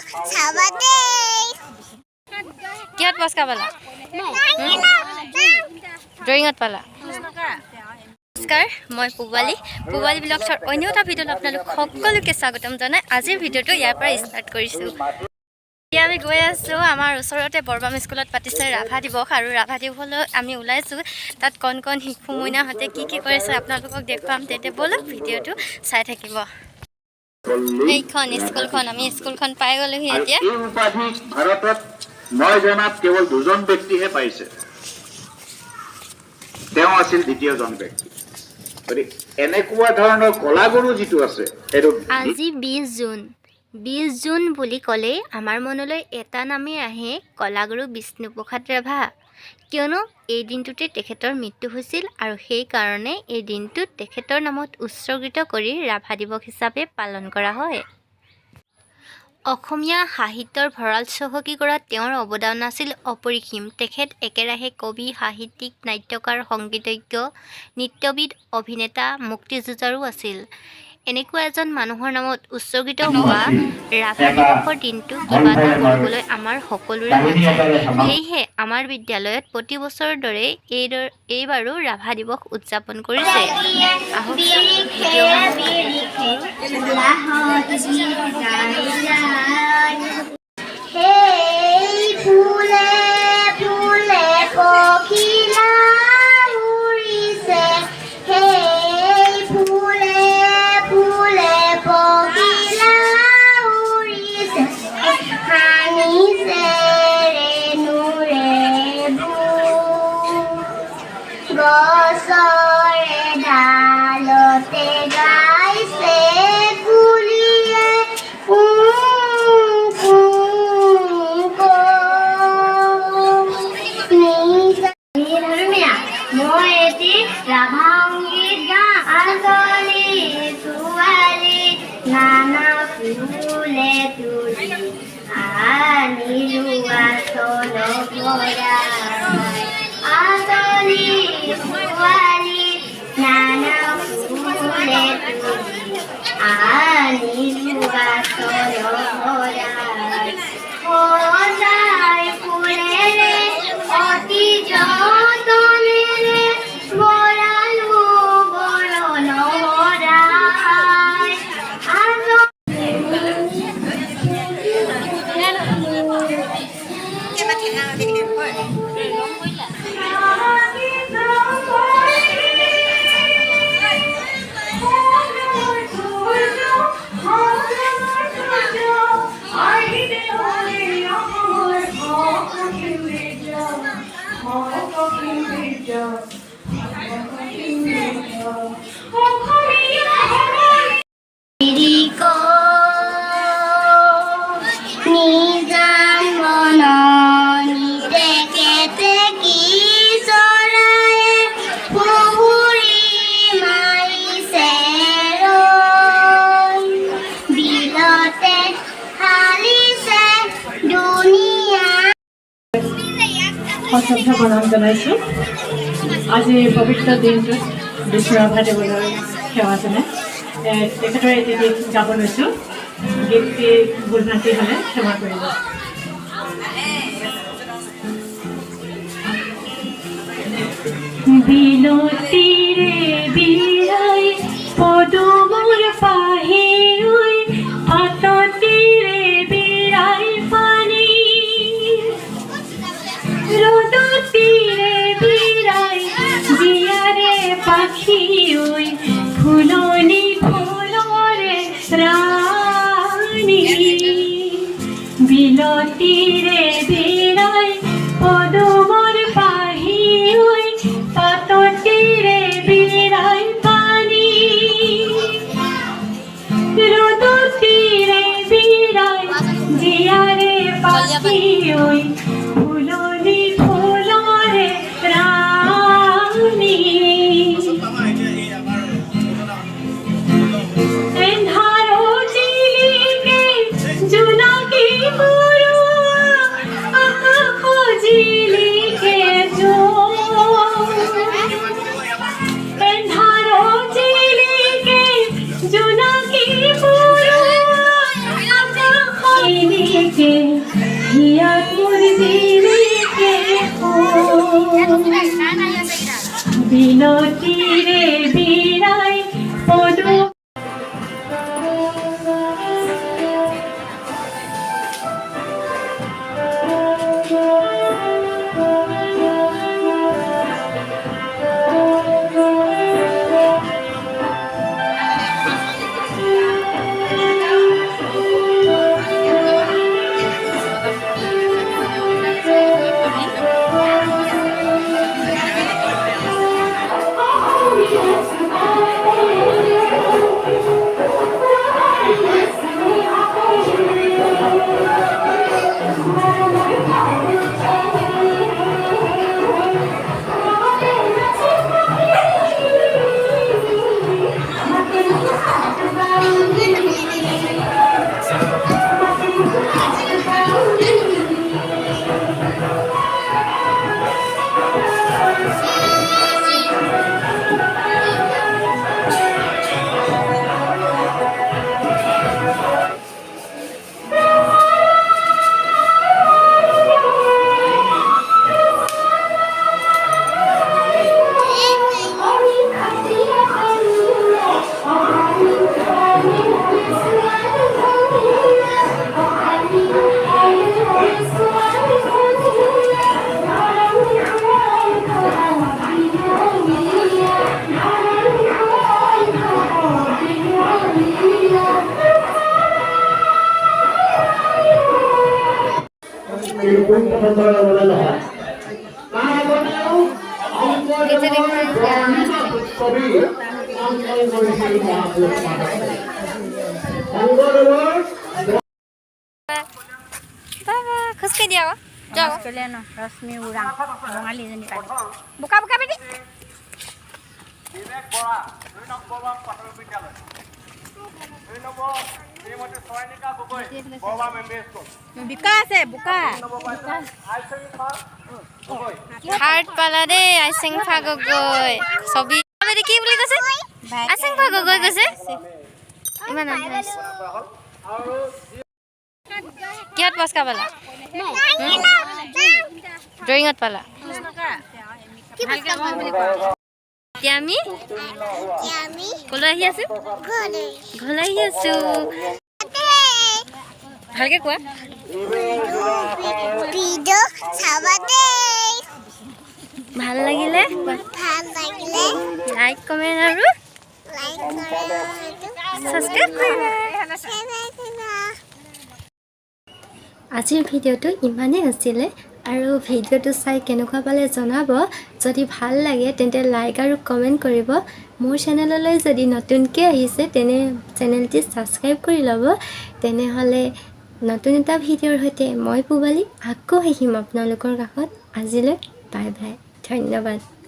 Sabade. Kiat puroskar pala? Drawingot pala? নমস্কাৰ মই পুবালি ব্লগছৰ অন্য এটা ভিডিঅ'ত আপোনালোক সকলোকে স্বাগতম জনাই আজিৰ ভিডিঅ'টো ইয়াৰ পৰা ষ্টাৰ্ট কৰিছোঁ। এতিয়া আমি গৈ আছোঁ আমাৰ ওচৰতে বৰবাম স্কুলত পাতিছে ৰাভা দিৱস আৰু ৰাভা দিৱসলৈ আমি ওলাইছোঁ। তাত কণ কণ শিশু মইনাহঁতে কি কৰিছে আপোনালোকক দেখুৱাম, তেতিয়া ব'লক ভিডিঅ'টো চাই থাকিব। এইখন স্কুলখন, আমি স্কুলখন পাই গ'লোহি এতিয়া। ভাৰতত মই জনাত কেৱল দুজন ব্যক্তিহে পাইছে, তেওঁ আছিল দ্বিতীয়জন ব্যক্তি। এনেকুৱা ধৰণৰ কলাগুৰু যিটো আছে সেইটো আজি 20 জুন বুলি ক'লে আমাৰ মনলৈ এটা নামেই আহে, কলাগুৰু বিষ্ণুপ্ৰসাদ ৰাভা। কিয়নো এই দিনটোতে তেখেতৰ মৃত্যু হৈছিল আৰু সেইকাৰণে এই দিনটোত তেখেতৰ নামত উৎসৰ্গিত কৰি ৰাভা দিৱস হিচাপে পালন কৰা হয়। অসমীয়া সাহিত্যৰ ভঁৰাল চহকী কৰাত তেওঁৰ অৱদান আছিল অপৰিসীম। তেখেত একেৰাহে কবি, সাহিত্যিক, নাট্যকাৰ, সংগীতজ্ঞ, নৃত্যবিদ, অভিনেতা, মুক্তিযুঁজাৰু আছিল। এনেকুৱা এজন মানুহৰ নামত উৎসৰ্গিত হোৱা ৰাভা দিৱসৰ দিনটো কিবা এটা কৰিবলৈ আমাৰ সকলোৰে মন যায়। সেয়েহে আমাৰ বিদ্যালয়ত প্ৰতি বছৰৰ দৰে এইবাৰো ৰাভা দিৱস উদযাপন কৰিছে। সশ্ৰদ্ধা প্ৰণাম জনাইছোঁ। আজি পবিত্ৰ দিনটোত বিশ্ব ৰাভা দিৱসৰ সেৱা জনাই তেখেতৰ এটি গীত গাব লৈছোঁ। গীতটি ভুল ভ্ৰান্তি হ'লে ক্ষমা কৰিব। বিলতীৰে বিৰাই পদুমৰ পাহি ঐ, পাততীৰে বিৰাই পানী, ৰ'দতীৰে বিৰাই জীয়াৰে পাখি ঐ, ফুলনি ফুলৰে ৰাণী। বিলতীৰে বিৰাই পদুমৰ পাহি ঐ, পাততীৰে বিৰাই পানী, ৰ'দতীৰে বিৰাই জীয়াৰে পাখি ঐ, ফুলনি ফুলৰে ৰাণী। এন্ধাৰ জিলিকে জোনাকী পৰুৱা ঝিলিকে বিনতিৰে বিৰাই পদু খোজকাঢ়ি দিয়া আকৌ যাওঁ ৰশ্মি উৰাং ৰঙালী এজনী পালে বোকা বোকা বেটি বিকা আছে বোকা থাৰ্ড পালা দেই আইচেংফা গগৈ ছবি কি বুলি কৈছে আইচেংফা গগৈ কৈছে ইমান কিহত পুৰস্কাৰ পালা ড্ৰয়িঙত পালা এতিয়া আমি কলৈ আহি আছো ঘৰলৈ আহি আছো ভালকে কোৱা ভাল লাগিলে লাইক কমেণ্ট আৰু সাবস্ক্ৰাইব কৰিবা আজিৰ ভিডিঅ'টো ইমানেই আছিলে আৰু ভিডিঅ'টো চাই কেনেকুৱা পালে জনাব যদি ভাল লাগে তেন্তে লাইক আৰু কমেণ্ট কৰিব মোৰ চেনেললৈ যদি নতুনকৈ আহিছে তেনে চেনেলটি ছাবস্ক্ৰাইব কৰি ল'ব তেনেহ'লে নতুন এটা ভিডিঅ'ৰ সৈতে মই পুবালি আকৌ আহিম আপোনালোকৰ কাষত আজিলৈ বাই বাই ধন্যবাদ